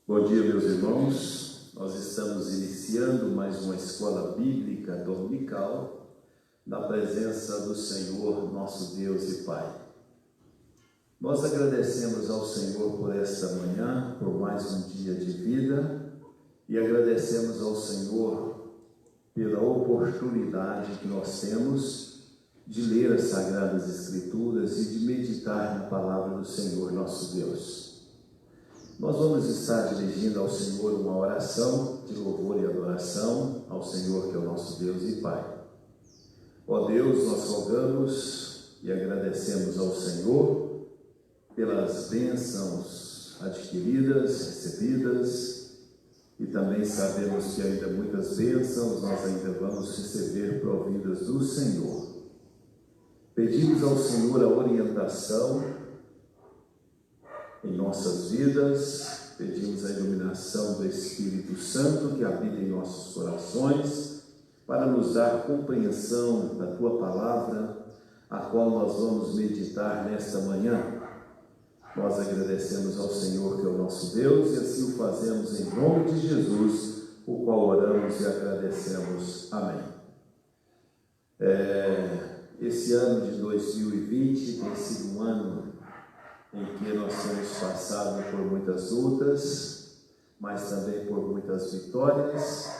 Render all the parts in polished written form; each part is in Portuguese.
Bom dia, meus irmãos. Nós estamos iniciando mais uma escola bíblica dominical na presença do Senhor, nosso Deus e Pai. Nós agradecemos ao Senhor por esta manhã, por mais um dia de vida, e agradecemos ao Senhor pela oportunidade que nós temos de ler as Sagradas Escrituras e de meditar na palavra do Senhor, nosso Deus. Nós vamos estar dirigindo ao Senhor uma oração de louvor e adoração ao Senhor, que é o nosso Deus e Pai. Ó Deus, nós rogamos e agradecemos ao Senhor pelas bênçãos adquiridas, recebidas, e também sabemos que ainda muitas bênçãos nós ainda vamos receber provindas do Senhor. Pedimos ao Senhor a orientação em nossas vidas, pedimos a iluminação do Espírito Santo que habita em nossos corações, para nos dar compreensão da Tua Palavra, a qual nós vamos meditar nesta manhã. Nós agradecemos ao Senhor, que é o nosso Deus, e assim o fazemos em nome de Jesus, o qual oramos e agradecemos. Amém. Esse ano de 2020 tem sido um ano em que nós temos passado por muitas lutas, mas também por muitas vitórias,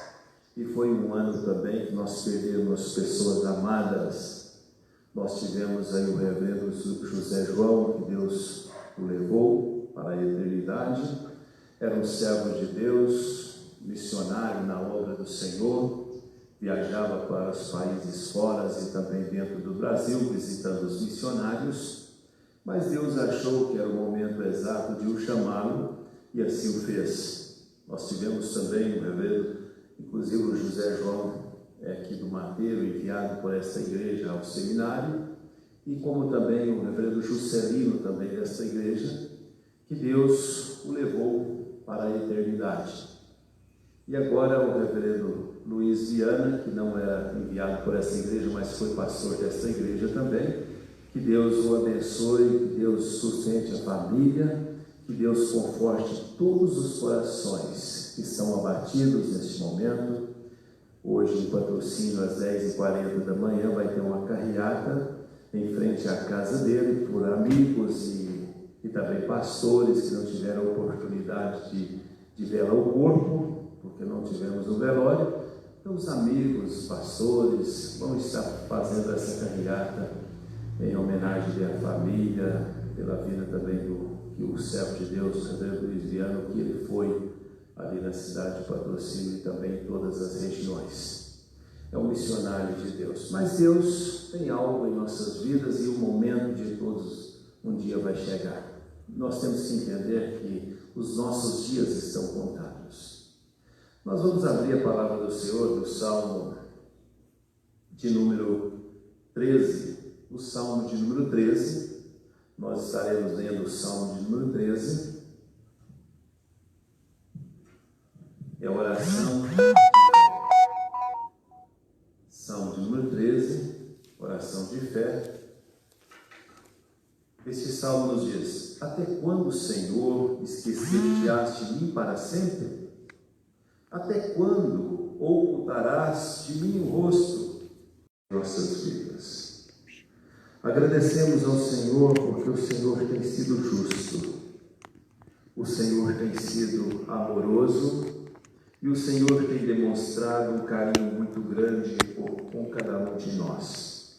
e foi um ano também que nós perdemos pessoas amadas. Nós tivemos aí o reverendo José João, que Deus o levou para a eternidade. Era um servo de Deus, missionário na obra do Senhor, viajava para os países fora e também dentro do Brasil, visitando os missionários, mas Deus achou que era o momento exato de o chamá-lo e assim o fez. Nós tivemos também o reverendo, inclusive o José João, aqui do Mateiro, enviado por esta igreja ao seminário, e como também o reverendo Juscelino, também desta igreja, que Deus o levou para a eternidade. E agora o reverendo Luiz Viana, que não era enviado por essa igreja, mas foi pastor desta igreja também. Que Deus o abençoe, que Deus sustente a família, que Deus conforte todos os corações que estão abatidos neste momento. Hoje, em Patrocínio, às 10h40 da manhã, vai ter uma carreata em frente à casa dele, por amigos e também pastores que não tiveram oportunidade de velar o corpo, porque não tivemos um velório. Então, os amigos, os pastores vão estar fazendo essa carreata em homenagem à família, pela vida também que o servo de Deus, o reverendo Luiz Viana, que ele foi ali na cidade de Patrocínio e também em todas as regiões. É um missionário de Deus. Mas Deus tem algo em nossas vidas e o momento de todos um dia vai chegar. Nós temos que entender que os nossos dias estão contados. Nós vamos abrir a palavra do Senhor do Salmo de número 13. O Salmo de número 13, nós estaremos lendo o Salmo de número 13, é a oração de fé. Salmo de número 13, oração de fé. Este salmo nos diz: até quando, Senhor, esquecer-te-ás de mim para sempre? Até quando ocultarás de mim o rosto? Nossas vidas. Agradecemos ao Senhor porque o Senhor tem sido justo, o Senhor tem sido amoroso e o Senhor tem demonstrado um carinho muito grande com cada um de nós.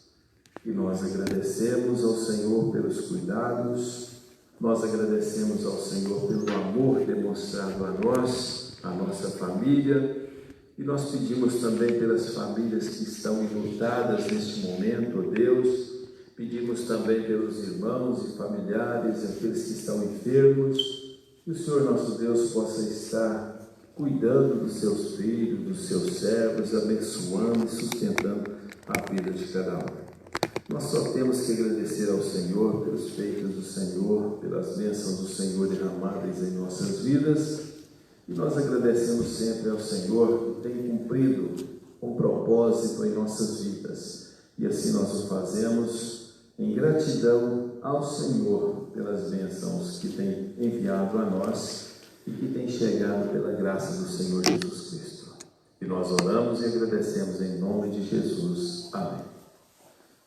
E nós agradecemos ao Senhor pelos cuidados, nós agradecemos ao Senhor pelo amor demonstrado a nós, a nossa família, e nós pedimos também pelas famílias que estão enlutadas neste momento, ó Deus. Pedimos também pelos irmãos e familiares, aqueles que estão enfermos, que o Senhor nosso Deus possa estar cuidando dos seus filhos, dos seus servos, abençoando e sustentando a vida de cada um. Nós só temos que agradecer ao Senhor pelos feitos do Senhor, pelas bênçãos do Senhor derramadas em nossas vidas, e nós agradecemos sempre ao Senhor que tem cumprido um propósito em nossas vidas, e assim nós o fazemos em gratidão ao Senhor pelas bênçãos que tem enviado a nós e que tem enxergado pela graça do Senhor Jesus Cristo. E nós oramos e agradecemos em nome de Jesus. Amém.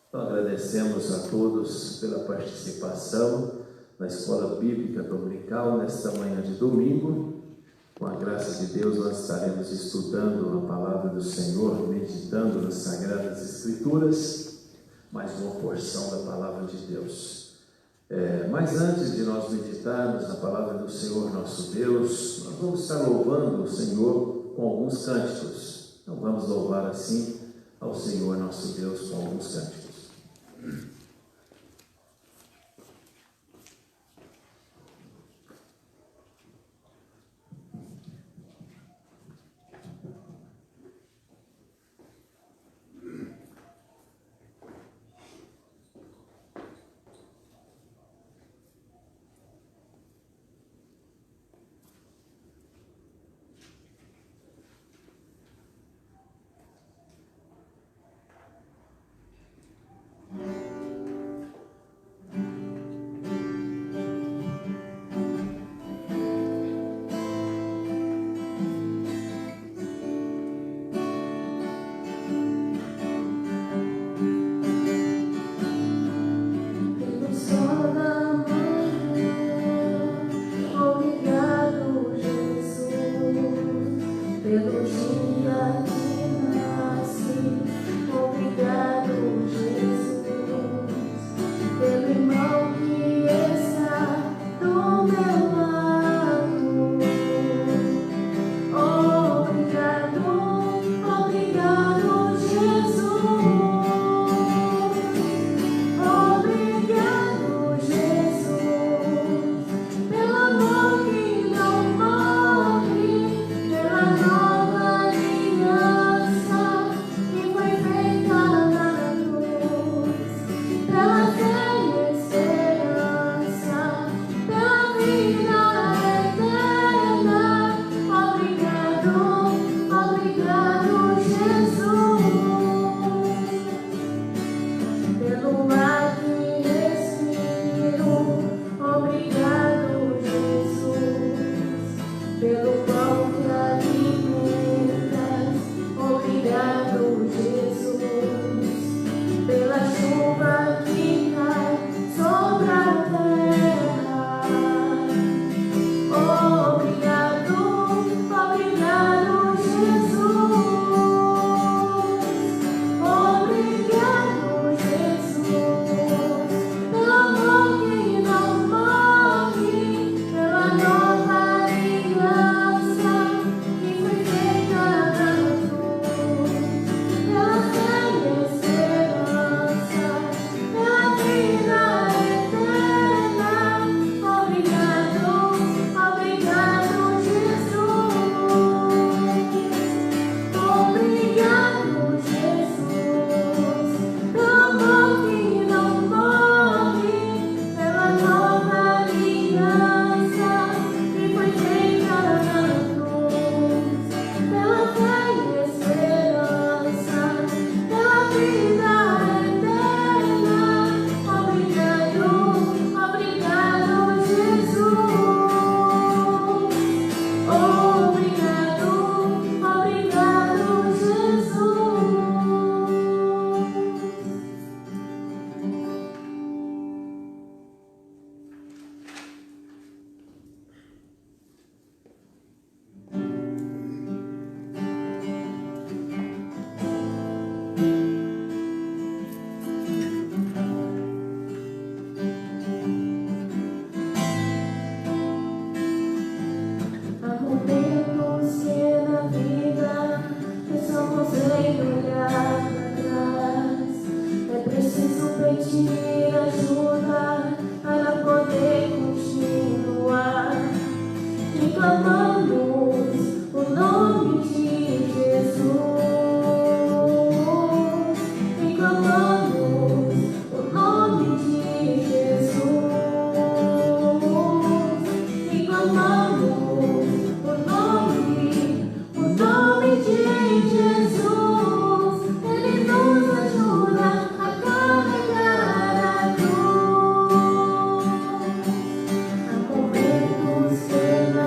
Então agradecemos a todos pela participação na Escola Bíblica Dominical nesta manhã de domingo. Com a graça de Deus nós estaremos estudando a palavra do Senhor, meditando nas Sagradas Escrituras, mais uma porção da palavra de Deus. Mas antes de nós meditarmos na palavra do Senhor nosso Deus, nós vamos estar louvando o Senhor com alguns cânticos. Então vamos louvar assim ao Senhor nosso Deus com alguns cânticos.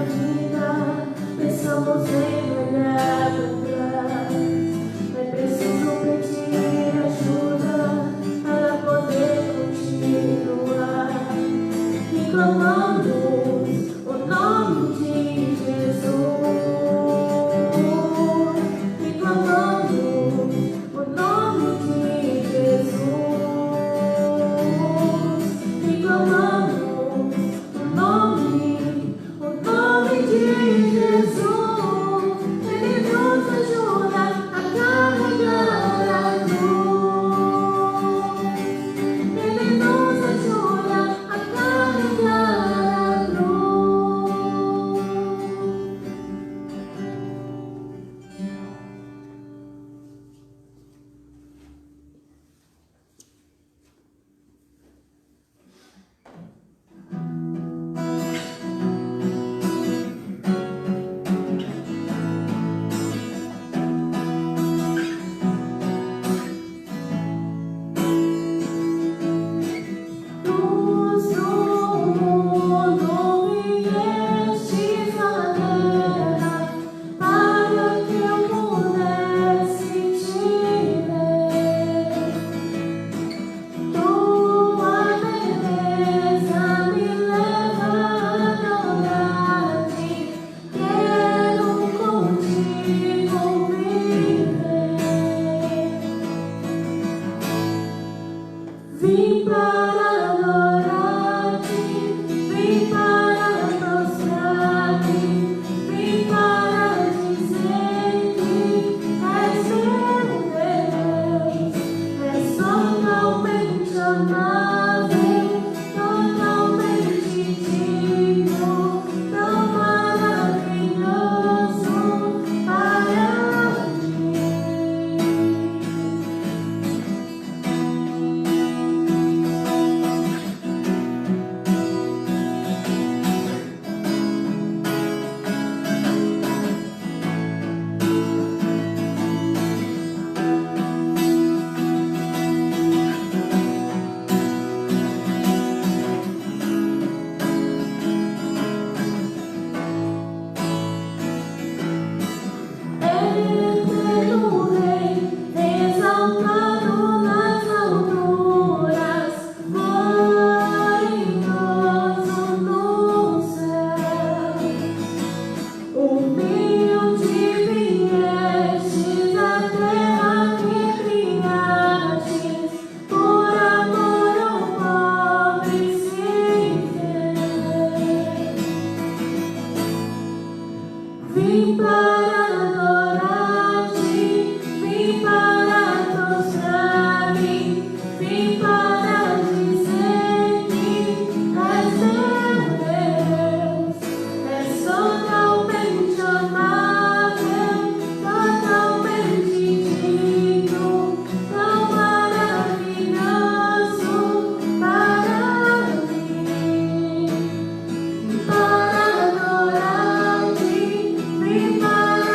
Vida possamos sempre olhar para trás. É preciso pedir ajuda para poder continuar. E clamamos o nome de Jesus. E clamamos o nome de Jesus. E clamamos o nome de Jesus. Ele nos ajuda a carregar a cruz. Ele nos ajuda a carregar a cruz. Luz do mundo me deste maneira, para que eu pudesse te ver. Tua beleza me leva a adorar-te, quero contigo viver. Vim para adorar-te, vim para prostrar-te, vim para dizer que és meu Deus. És totalmente amável, totalmente digno, tão maravilhoso para mim. Eterno Rei, exaltado nas alturas, glorioso no céu. Humilde viestes à terra que criastes, por amor ao pobre se fez. Vim para adorar-te, vim para prostrar-me, vim para dizer que és meu Deus. És totalmente amável, totalmente digno, tão maravilhoso para mim. Para adorar-te, vim para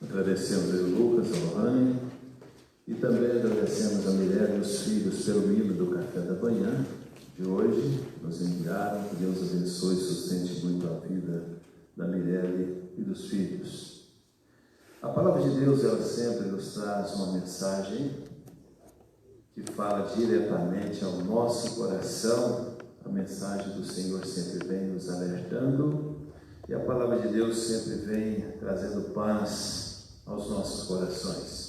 Agradecemos ao Lucas, ao Lohane, e também agradecemos a Mirella e os filhos pelo hino do café da manhã de hoje. Nos enviaram, que Deus abençoe e sustente muito a vida da Mirella e dos filhos. A palavra de Deus, ela sempre nos traz uma mensagem que fala diretamente ao nosso coração. A mensagem do Senhor sempre vem nos alertando, e a palavra de Deus sempre vem trazendo paz aos nossos corações.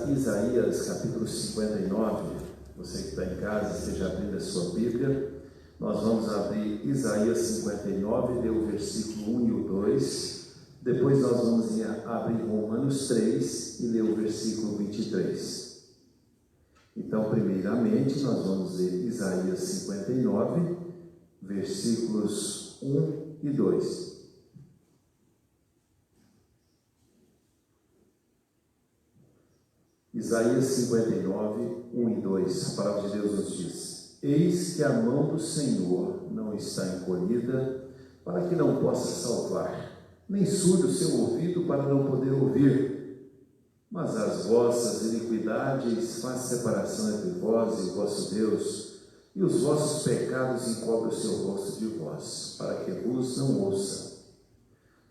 Isaías capítulo 59, você que está em casa, esteja abrindo a sua Bíblia. Nós vamos abrir Isaías 59, ler o versículo 1 e o 2. Depois nós vamos abrir Romanos 3 e ler o versículo 23. Então, primeiramente, nós vamos ler Isaías 59, versículos 1 e 2. Isaías 59, 1 e 2, a palavra de Deus nos diz: Eis que a mão do Senhor não está encolhida, para que não possa salvar, nem surdo o seu ouvido para não poder ouvir. Mas as vossas iniquidades faz separação entre vós e o vosso Deus, e os vossos pecados encobrem o seu rosto de vós, para que vos não ouça.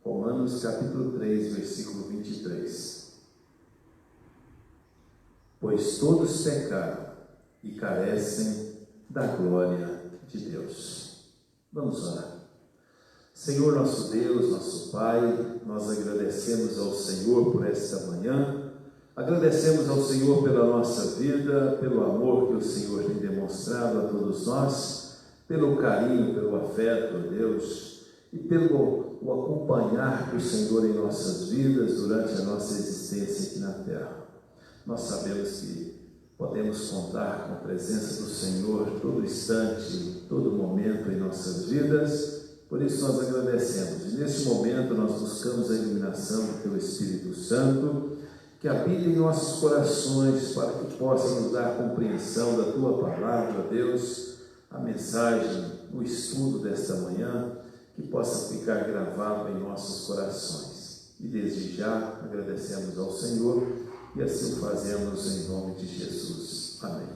Romanos capítulo 3, versículo 23. Pois todos pecaram e carecem da glória de Deus. Vamos orar. Senhor nosso Deus, nosso Pai, nós agradecemos ao Senhor por esta manhã, agradecemos ao Senhor pela nossa vida, pelo amor que o Senhor tem demonstrado a todos nós, pelo carinho, pelo afeto, Deus, e pelo acompanhar do Senhor em nossas vidas durante a nossa existência aqui na terra. Nós sabemos que podemos contar com a presença do Senhor todo instante, todo momento em nossas vidas, por isso nós agradecemos. E neste momento nós buscamos a iluminação do Teu Espírito Santo, que habita em nossos corações, para que possa nos dar compreensão da Tua Palavra, Deus, a mensagem, o estudo desta manhã, que possa ficar gravado em nossos corações. E desde já agradecemos ao Senhor, e assim o fazemos em nome de Jesus. Amém.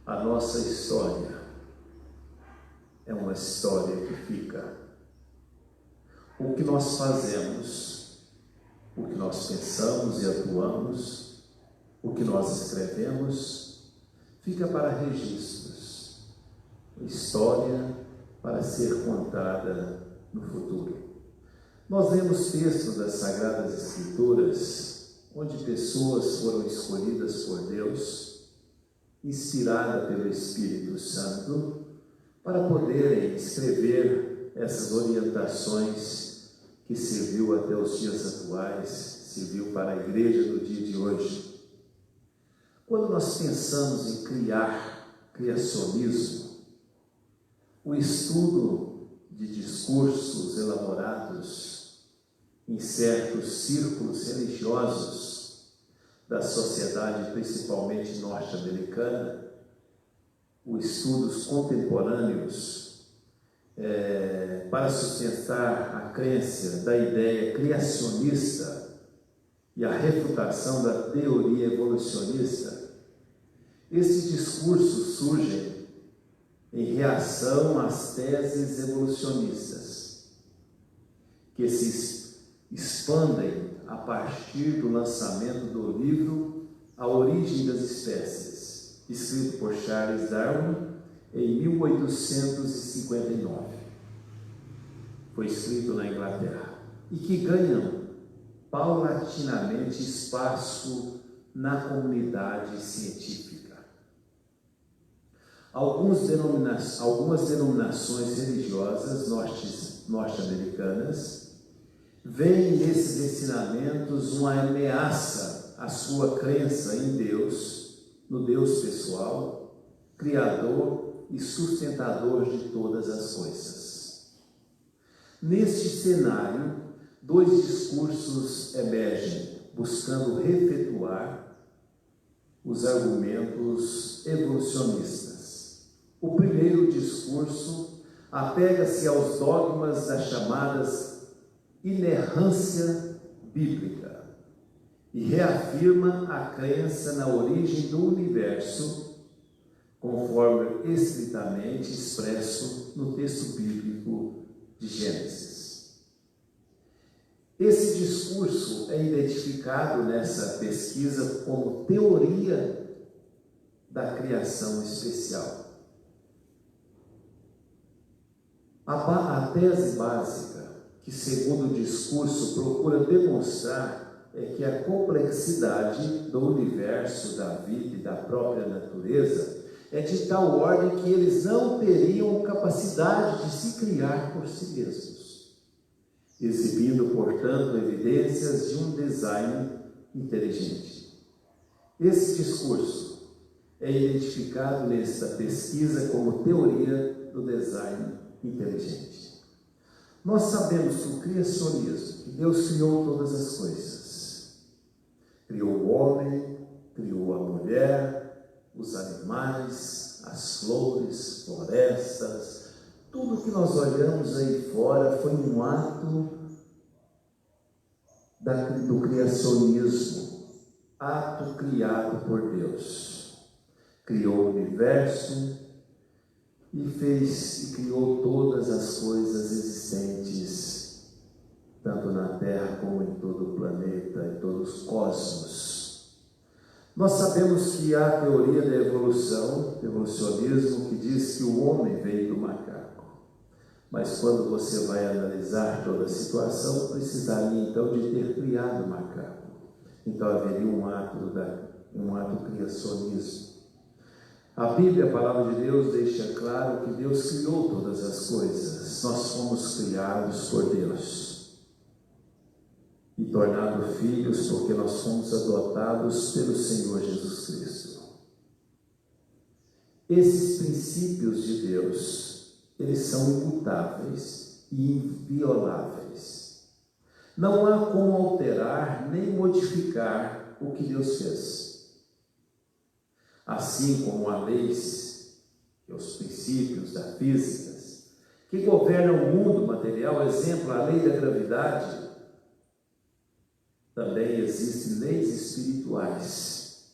A nossa história é uma história que fica. O que nós fazemos, o que nós pensamos e atuamos, o que nós escrevemos, fica para registros. História para ser contada no futuro. Nós lemos textos das Sagradas Escrituras onde pessoas foram escolhidas por Deus, inspiradas pelo Espírito Santo, para poderem escrever essas orientações que serviu até os dias atuais, serviu para a igreja no dia de hoje. Quando nós pensamos em criacionismo, o estudo de discursos elaborados em certos círculos religiosos da sociedade, principalmente norte-americana, os estudos contemporâneos para sustentar a crença da ideia criacionista e a refutação da teoria evolucionista, esses discursos surgem em reação às teses evolucionistas, que se expandem a partir do lançamento do livro A Origem das Espécies, escrito por Charles Darwin em 1859. Foi escrito na Inglaterra, e que ganham paulatinamente espaço na comunidade científica. Algumas denominações religiosas norte-americanas veem nesses ensinamentos uma ameaça à sua crença em Deus, no Deus pessoal, Criador e sustentador de todas as coisas. Neste cenário, dois discursos emergem, buscando refetuar os argumentos evolucionistas. O primeiro discurso apega-se aos dogmas das chamadas inerrância bíblica e reafirma a crença na origem do universo, conforme estritamente expresso no texto bíblico de Gênesis. Esse discurso é identificado nessa pesquisa como teoria da criação especial. A tese básica, que segundo o discurso procura demonstrar, é que a complexidade do universo, da vida e da própria natureza é de tal ordem que eles não teriam capacidade de se criar por si mesmos, exibindo, portanto, evidências de um design inteligente. Esse discurso é identificado nesta pesquisa como teoria do design inteligente. Nós sabemos que o criacionismo, que Deus criou todas as coisas, criou o homem, criou a mulher, os animais, as flores, florestas, tudo que nós olhamos aí fora foi um ato do criacionismo, ato criado por Deus. Criou o universo e criou todas as coisas existentes, tanto na Terra como em todo o planeta, em todos os cosmos. Nós sabemos que há a teoria da evolução, evolucionismo, que diz que o homem veio do macaco. Mas quando você vai analisar toda a situação, precisaria então de ter criado o macaco. Então haveria um ato criacionismo. A Bíblia, a palavra de Deus, deixa claro que Deus criou todas as coisas. Nós fomos criados por Deus e tornados filhos porque nós fomos adotados pelo Senhor Jesus Cristo. Esses princípios de Deus, eles são imutáveis e invioláveis. Não há como alterar nem modificar o que Deus fez. Assim como há leis, que os princípios da física, que governam o mundo material, exemplo, a lei da gravidade, também existem leis espirituais.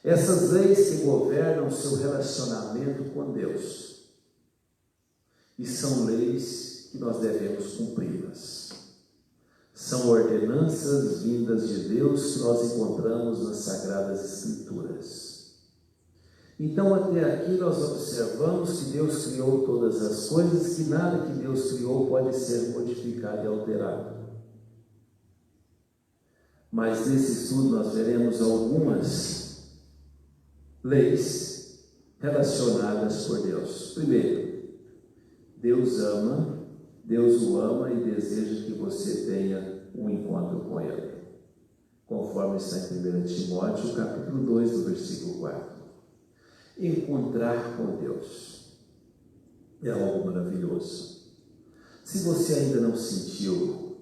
Essas leis que governam o seu relacionamento com Deus. E são leis que nós devemos cumpri-las. São ordenanças vindas de Deus que nós encontramos nas Sagradas Escrituras. Então, até aqui nós observamos que Deus criou todas as coisas, que nada que Deus criou pode ser modificado e alterado. Mas nesse estudo nós veremos algumas leis relacionadas por Deus. Primeiro, Deus o ama e deseja que você tenha um encontro com Ele, conforme está em 1 Timóteo, capítulo 2, do versículo 4. Encontrar com Deus é algo maravilhoso. Se você ainda não sentiu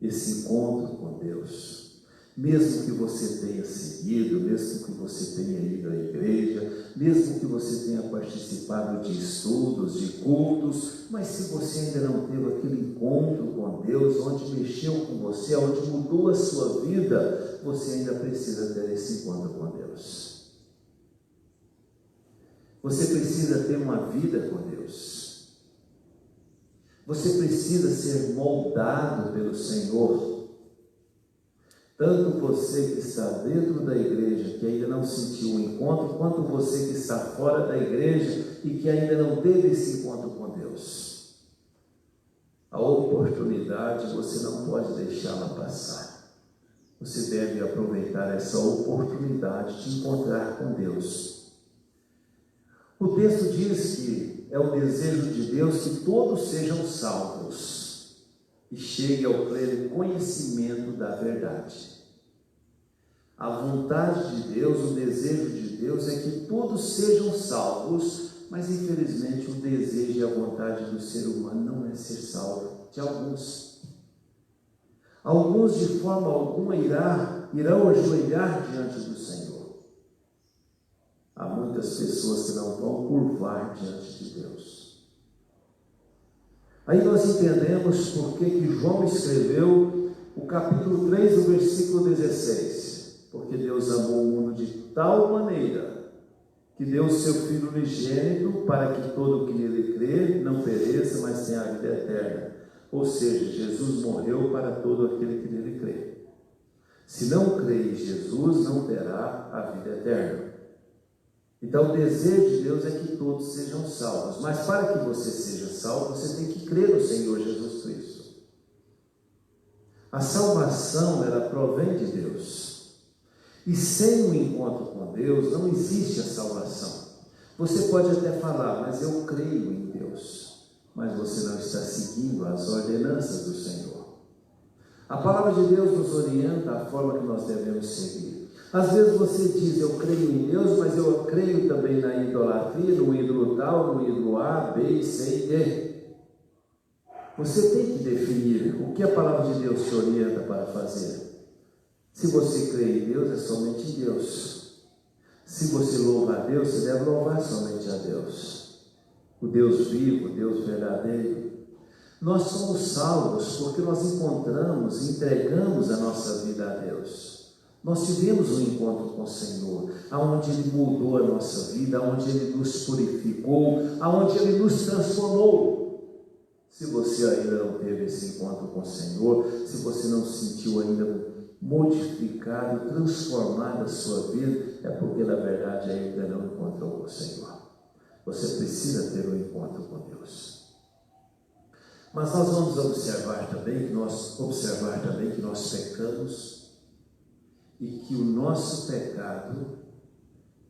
esse encontro com Deus, mesmo que você tenha seguido, mesmo que você tenha ido à igreja, mesmo que você tenha participado de estudos, de cultos, mas se você ainda não teve aquele encontro com Deus, onde mexeu com você, onde mudou a sua vida, você ainda precisa ter esse encontro com Deus. Você precisa ter uma vida com Deus. Você precisa ser moldado pelo Senhor. Tanto você que está dentro da igreja, que ainda não sentiu o encontro, quanto você que está fora da igreja e que ainda não teve esse encontro com Deus. A oportunidade você não pode deixá-la passar. Você deve aproveitar essa oportunidade de encontrar com Deus. O texto diz que é o desejo de Deus que todos sejam salvos e cheguem ao pleno conhecimento da verdade. A vontade de Deus, o desejo de Deus é que todos sejam salvos, mas infelizmente o desejo e a vontade do ser humano não é ser salvo, de alguns. Alguns de forma alguma irão ajoelhar diante do Senhor. Há muitas pessoas que não vão curvar diante de Deus. Aí nós entendemos por que João escreveu o capítulo 3, o versículo 16. Porque Deus amou o mundo de tal maneira que deu o seu Filho unigênito para que todo o que nele crê não pereça, mas tenha a vida eterna. Ou seja, Jesus morreu para todo aquele que nele crê. Se não crê em Jesus, não terá a vida eterna. Então o desejo de Deus é que todos sejam salvos. Mas para que você seja salvo, você tem que crer no Senhor Jesus Cristo. A salvação, ela provém de Deus. E sem um encontro com Deus, não existe a salvação. Você pode até falar, mas eu creio em Deus. Mas você não está seguindo as ordenanças do Senhor. A palavra de Deus nos orienta a forma que nós devemos seguir. Às vezes você diz, eu creio em Deus, mas eu creio também na idolatria, no ídolo tal, no ídolo A, B, C e D. Você tem que definir o que a palavra de Deus te orienta para fazer. Se você crê em Deus, é somente em Deus. Se você louva a Deus, você deve louvar somente a Deus. O Deus vivo, o Deus verdadeiro. Nós somos salvos porque nós encontramos e entregamos a nossa vida a Deus. Nós tivemos um encontro com o Senhor, aonde Ele mudou a nossa vida, aonde Ele nos purificou, aonde Ele nos transformou. Se você ainda não teve esse encontro com o Senhor, se você não se sentiu ainda modificado, transformado a sua vida, é porque na verdade ainda não encontrou com o Senhor. Você precisa ter um encontro com Deus. Mas nós vamos observar também que nós pecamos e que o nosso pecado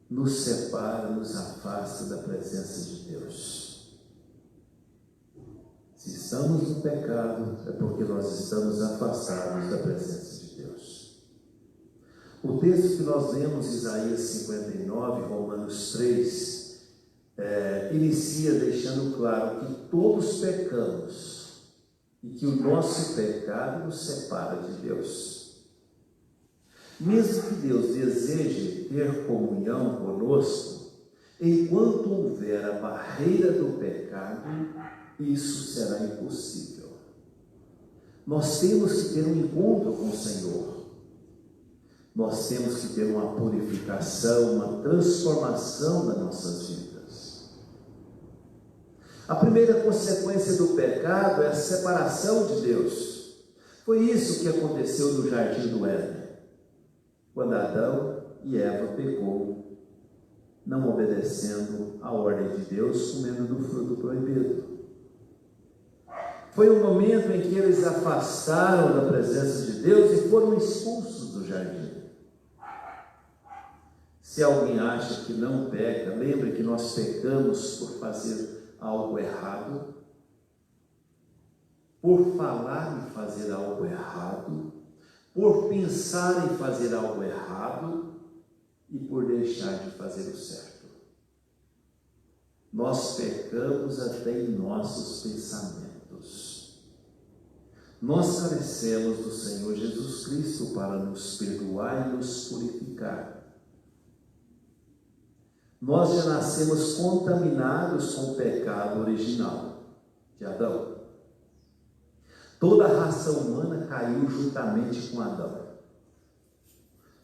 nos separa, nos afasta da presença de Deus. Se estamos no pecado, é porque nós estamos afastados da presença de Deus. O texto que nós lemos, Isaías 59, Romanos 3, inicia deixando claro que todos pecamos e que o nosso pecado nos separa de Deus. Mesmo que Deus deseje ter comunhão conosco, enquanto houver a barreira do pecado, isso será impossível. Nós temos que ter um encontro com o Senhor. Nós temos que ter uma purificação, uma transformação das nossas vidas. A primeira consequência do pecado é a separação de Deus. Foi isso que aconteceu no Jardim do Éden, quando Adão e Eva pecou, não obedecendo à ordem de Deus, comendo do fruto proibido. Foi um momento em que eles afastaram da presença de Deus e foram expulsos do jardim. Se alguém acha que não peca, lembre que nós pecamos por fazer algo errado, por falar em fazer algo errado, por pensar em fazer algo errado e por deixar de fazer o certo. Nós pecamos até em nossos pensamentos. Nós carecemos do Senhor Jesus Cristo para nos perdoar e nos purificar. Nós já nascemos contaminados com o pecado original de Adão. Toda a raça humana caiu juntamente com Adão.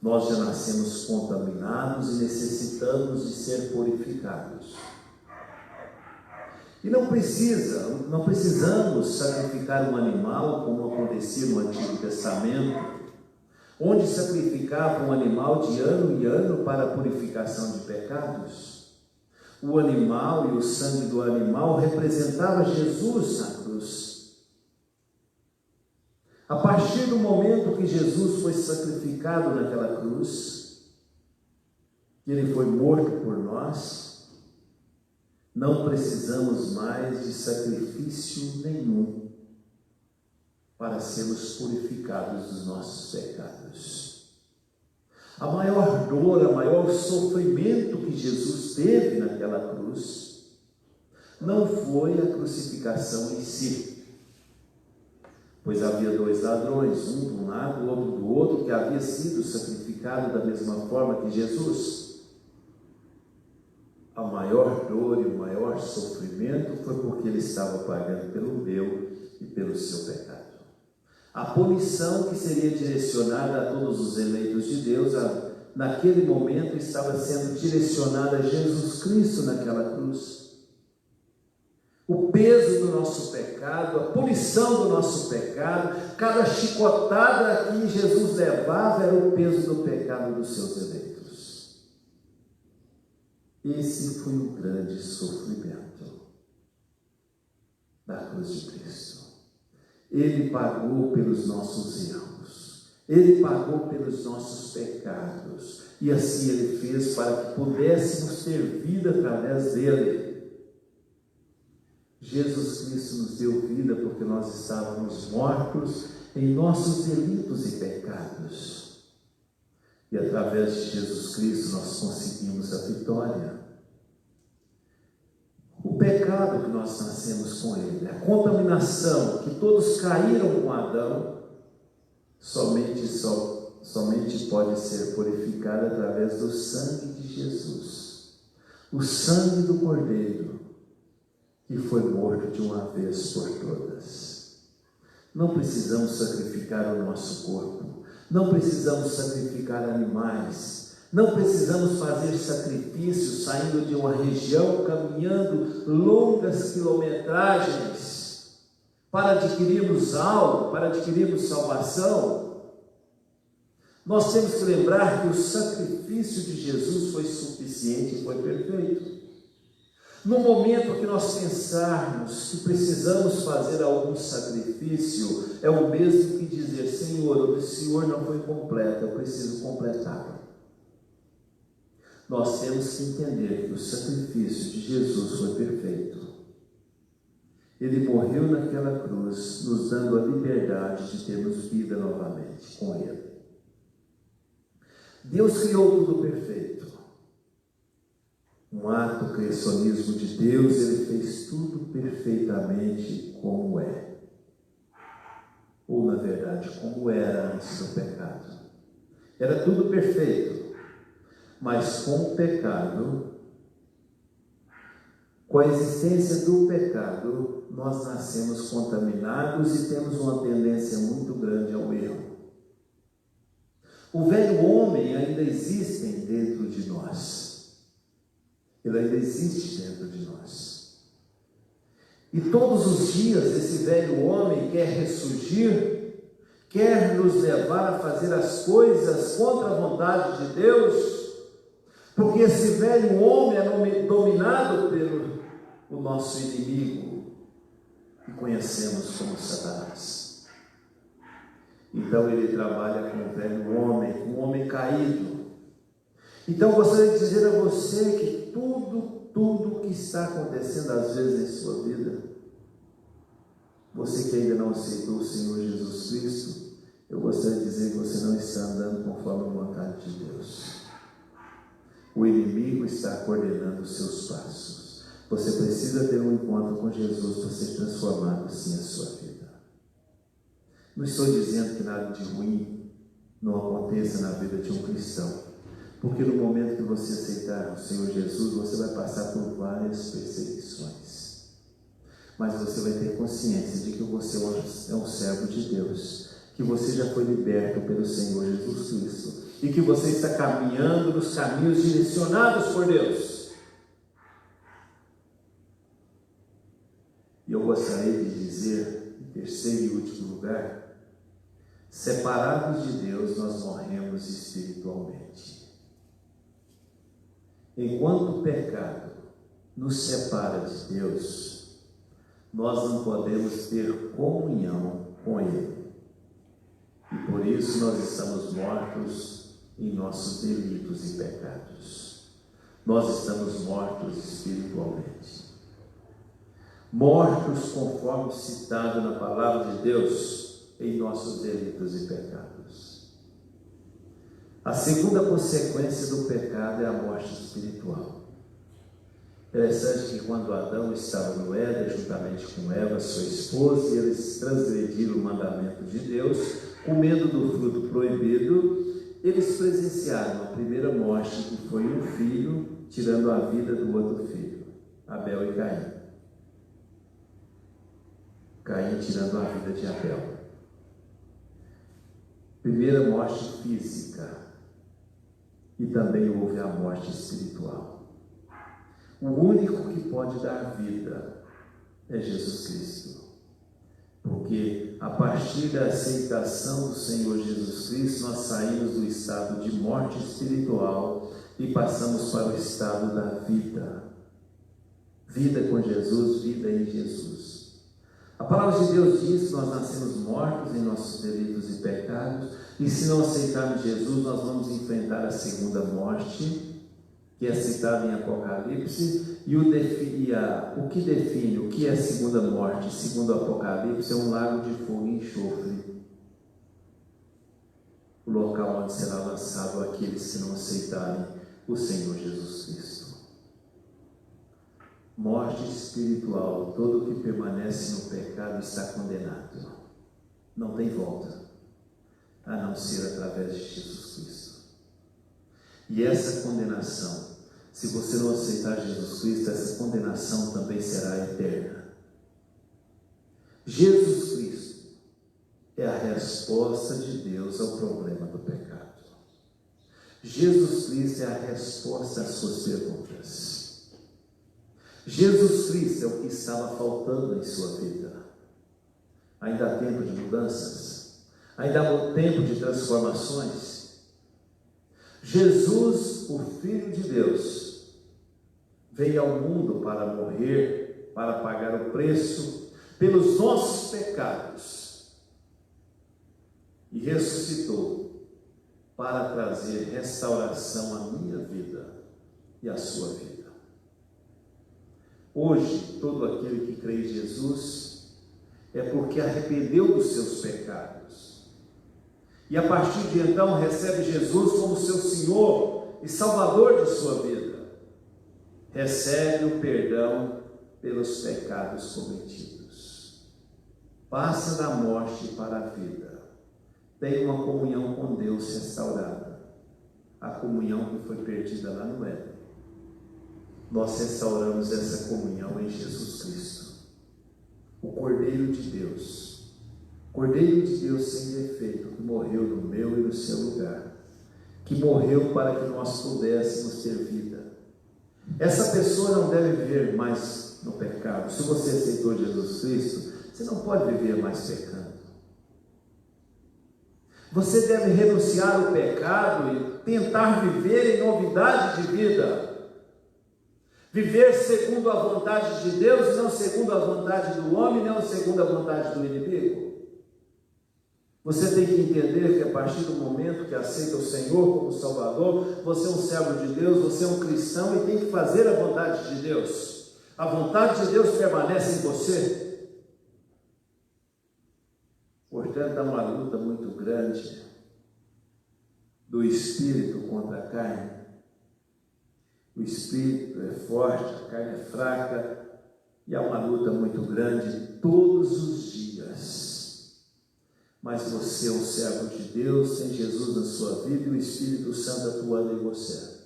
Nós já nascemos contaminados e necessitamos de ser purificados. E não precisamos sacrificar um animal, como acontecia no Antigo Testamento, onde sacrificavam um animal de ano em ano para a purificação de pecados. O animal e o sangue do animal representava Jesus na cruz. A partir do momento que Jesus foi sacrificado naquela cruz, que ele foi morto por nós, não precisamos mais de sacrifício nenhum para sermos purificados dos nossos pecados. A maior dor, o maior sofrimento que Jesus teve naquela cruz não foi a crucificação em si, pois havia dois ladrões, um de um lado, o outro do outro, que havia sido sacrificado da mesma forma que Jesus. a maior dor e o maior sofrimento foi porque ele estava pagando pelo meu e pelo seu pecado. A punição que seria direcionada a todos os eleitos de Deus, naquele momento estava sendo direcionada a Jesus Cristo naquela cruz. O peso do nosso pecado, a punição do nosso pecado, cada chicotada que Jesus levava era o peso do pecado dos seus eleitos. Esse foi um grande sofrimento da cruz de Cristo. Ele pagou pelos nossos erros, Ele pagou pelos nossos pecados, e assim Ele fez para que pudéssemos ter vida através dEle. Jesus Cristo nos deu vida porque nós estávamos mortos em nossos delitos e pecados, e através de Jesus Cristo nós conseguimos a vitória. O pecado que nós nascemos com ele, a contaminação que todos caíram com Adão, somente pode ser purificada através do sangue de Jesus, o sangue do Cordeiro, que foi morto de uma vez por todas. Não precisamos sacrificar o nosso corpo, não precisamos sacrificar animais, não precisamos fazer sacrifícios saindo de uma região, caminhando longas quilometragens para adquirirmos algo, para adquirirmos salvação. Nós temos que lembrar que o sacrifício de Jesus foi suficiente e foi perfeito. No momento que nós pensarmos que precisamos fazer algum sacrifício, é o mesmo que dizer: Senhor, o Senhor não foi completo, eu preciso completá-lo. Nós temos que entender que o sacrifício de Jesus foi perfeito. Ele morreu naquela cruz, nos dando a liberdade de termos vida novamente com Ele. Deus criou tudo perfeito. Um ato criacionismo de Deus, Ele fez tudo perfeitamente como é. Ou, na verdade, como era antes do pecado. Era tudo perfeito. Mas com o pecado, com a existência do pecado, nós nascemos contaminados e temos uma tendência muito grande ao erro. O velho homem ainda existe dentro de nós. Ele ainda existe dentro de nós. E todos os dias esse velho homem quer ressurgir, quer nos levar a fazer as coisas contra a vontade de Deus, porque esse velho homem é dominado pelo o nosso inimigo, que conhecemos como Satanás. Então ele trabalha com o velho homem, com o homem caído. Então gostaria de dizer a você que tudo que está acontecendo às vezes em sua vida, você que ainda não aceitou o Senhor Jesus Cristo, eu gostaria de dizer que você não está andando conforme a vontade de Deus. O inimigo está coordenando os seus passos. Você precisa ter um encontro com Jesus para ser transformado assim a sua vida. Não estou dizendo que nada de ruim não aconteça na vida de um cristão, porque no momento que você aceitar o Senhor Jesus, você vai passar por várias perseguições. Mas você vai ter consciência de que você é um servo de Deus, que você já foi liberto pelo Senhor Jesus Cristo, e que você está caminhando nos caminhos direcionados por Deus. E eu gostaria de dizer, em terceiro e último lugar, separados de Deus, nós morremos espiritualmente. Enquanto o pecado nos separa de Deus, nós não podemos ter comunhão com Ele. E por isso nós estamos mortos em nossos delitos e pecados. Nós estamos mortos espiritualmente. Mortos, conforme citado na palavra de Deus, em nossos delitos e pecados. A segunda consequência do pecado é a morte espiritual. Interessante que quando Adão estava no Éden, juntamente com Eva, sua esposa, e eles transgrediram o mandamento de Deus, comendo do fruto proibido, eles presenciaram a primeira morte, que foi um filho tirando a vida do outro filho, Abel e Caim. Caim tirando a vida de Abel. Primeira morte física, e também houve a morte espiritual. O único que pode dar vida é Jesus Cristo. Porque a partir da aceitação do Senhor Jesus Cristo, nós saímos do estado de morte espiritual e passamos para o estado da vida. Vida com Jesus, vida em Jesus. A palavra de Deus diz que nós nascemos mortos em nossos delitos e pecados, e se não aceitarmos Jesus, nós vamos enfrentar a segunda morte, que é citado em Apocalipse, e o que define o que é a segunda morte, segundo o Apocalipse, é um lago de fogo e enxofre, o local onde será lançado aqueles que não aceitarem o Senhor Jesus Cristo. Morte espiritual, todo que permanece no pecado está condenado, não tem volta, a não ser através de Jesus Cristo. E essa condenação, se você não aceitar Jesus Cristo, essa condenação também será eterna. Jesus Cristo é a resposta de Deus ao problema do pecado. Jesus Cristo é a resposta às suas perguntas. Jesus Cristo é o que estava faltando em sua vida. Ainda há tempo de mudanças? Ainda há tempo de transformações? Jesus, o Filho de Deus, veio ao mundo para morrer, para pagar o preço pelos nossos pecados e ressuscitou para trazer restauração à minha vida e à sua vida. Hoje, todo aquele que crê em Jesus é porque arrependeu dos seus pecados. E a partir de então recebe Jesus como seu Senhor e Salvador de sua vida. Recebe o perdão pelos pecados cometidos. Passa da morte para a vida. Tem uma comunhão com Deus restaurada. A comunhão que foi perdida lá no Éden. Nós restauramos essa comunhão em Jesus Cristo. O Cordeiro de Deus. Cordeiro de Deus sem defeito, que morreu no meu e no seu lugar, que morreu para que nós pudéssemos ter vida. Essa pessoa não deve viver mais no pecado. Se você aceitou Jesus Cristo, você não pode viver mais pecando. Você deve renunciar ao pecado e tentar viver em novidade de vida. Viver segundo a vontade de Deus, não segundo a vontade do homem, não segundo a vontade do inimigo. Você tem que entender que a partir do momento que aceita o Senhor como Salvador, você é um servo de Deus, você é um cristão e tem que fazer a vontade de Deus. A vontade de Deus permanece em você. Portanto, há uma luta muito grande do espírito contra a carne. O espírito é forte, a carne é fraca, e há uma luta muito grande todos os dias. Mas você é um servo de Deus, tem Jesus na sua vida e o Espírito Santo atuando em você.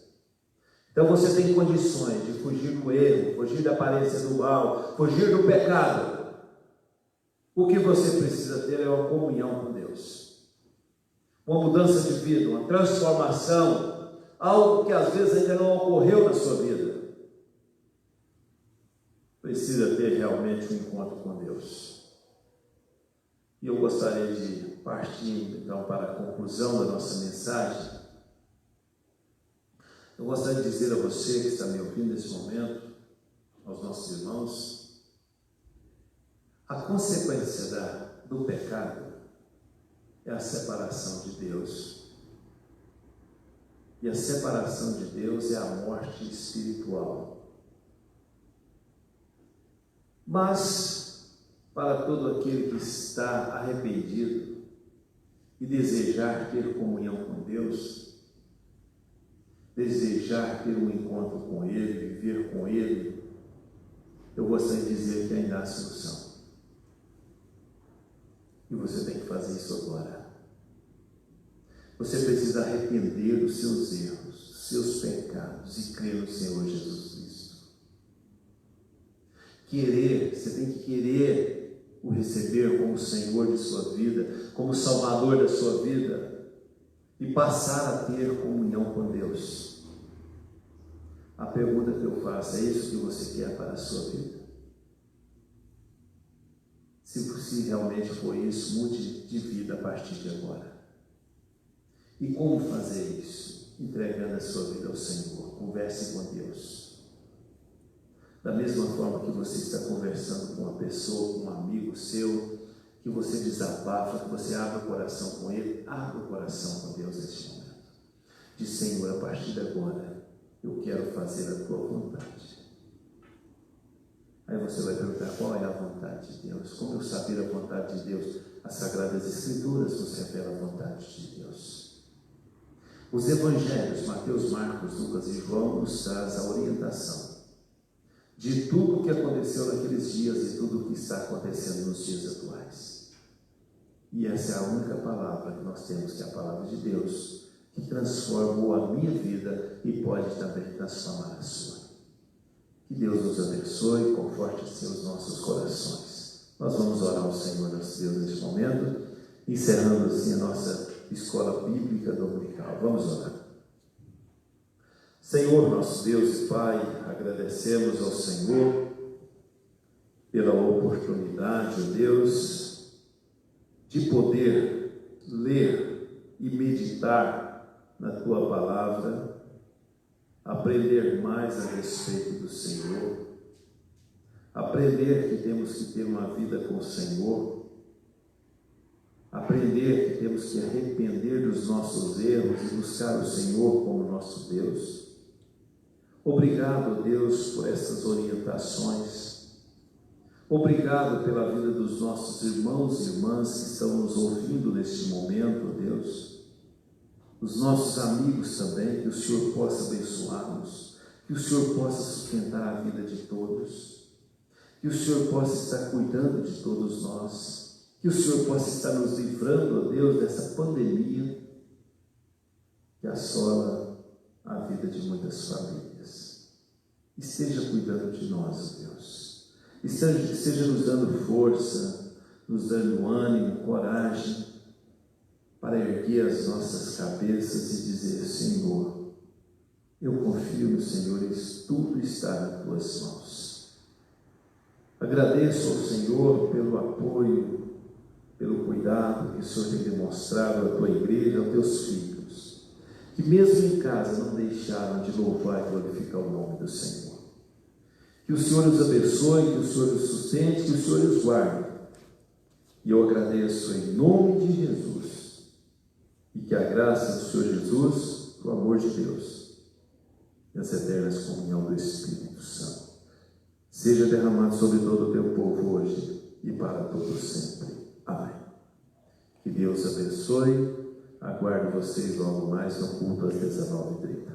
Então você tem condições de fugir do erro, fugir da aparência do mal, fugir do pecado. O que você precisa ter é uma comunhão com Deus. Uma mudança de vida, uma transformação, algo que às vezes ainda não ocorreu na sua vida. Precisa ter realmente um encontro com Deus. E eu gostaria de partir então para a conclusão da nossa mensagem. Eu gostaria de dizer a você que está me ouvindo nesse momento, aos nossos irmãos, a consequência do pecado é a separação de Deus. E a separação de Deus é a morte espiritual. Mas para todo aquele que está arrependido e desejar ter comunhão com Deus, desejar ter um encontro com Ele, viver com Ele, eu gostaria de dizer que ainda há solução. E você tem que fazer isso agora. Você precisa arrepender dos seus erros, seus pecados e crer no Senhor Jesus Cristo. Querer, você tem que querer o receber como Senhor de sua vida, como Salvador da sua vida, e passar a ter comunhão com Deus. A pergunta que eu faço: é isso que você quer para a sua vida? Se realmente for isso, mude de vida a partir de agora. E como fazer isso? Entregando a sua vida ao Senhor. Converse com Deus. Da mesma forma que você está conversando com uma pessoa, com um amigo seu, que você desabafa, que você abre o coração com ele, abre o coração com Deus neste momento. Diz: Senhor, a partir de agora, eu quero fazer a tua vontade. Aí você vai perguntar: qual é a vontade de Deus? Como eu saber a vontade de Deus? As Sagradas Escrituras nos revelam a vontade de Deus. Os Evangelhos, Mateus, Marcos, Lucas e João, nos traz a orientação de tudo o que aconteceu naqueles dias e tudo o que está acontecendo nos dias atuais. E essa é a única palavra que nós temos, que é a palavra de Deus, que transformou a minha vida e pode também transformar a sua. Que Deus nos abençoe, conforte os nossos corações. Nós vamos orar ao Senhor nosso Deus neste momento, encerrando assim a nossa escola bíblica dominical. Vamos orar. Senhor, nosso Deus e Pai, agradecemos ao Senhor pela oportunidade, ó Deus, de poder ler e meditar na Tua Palavra, aprender mais a respeito do Senhor, aprender que temos que ter uma vida com o Senhor, aprender que temos que arrepender dos nossos erros e buscar o Senhor como nosso Deus. Obrigado, Deus, por essas orientações. Obrigado pela vida dos nossos irmãos e irmãs que estão nos ouvindo neste momento, Deus. Os nossos amigos também, que o Senhor possa abençoá-los, que o Senhor possa sustentar a vida de todos, que o Senhor possa estar cuidando de todos nós, que o Senhor possa estar nos livrando, ó Deus, dessa pandemia que assola a vida de muitas famílias. Esteja cuidando de nós, ó Deus. Esteja nos dando força, nos dando ânimo, coragem, para erguer as nossas cabeças e dizer: Senhor, eu confio no Senhor e tudo está nas Tuas mãos. Agradeço ao Senhor pelo apoio, pelo cuidado que o Senhor tem demonstrado à Tua igreja, aos Teus filhos, que mesmo em casa não deixaram de louvar e glorificar o nome do Senhor. Que o Senhor os abençoe, que o Senhor os sustente, que o Senhor os guarde. E eu agradeço em nome de Jesus, e que a graça do Senhor Jesus, o amor de Deus e as eternas comunhão do Espírito Santo seja derramado sobre todo o teu povo hoje e para todo sempre. Amém. Que Deus abençoe. Aguardo vocês logo mais no culto às 19h30.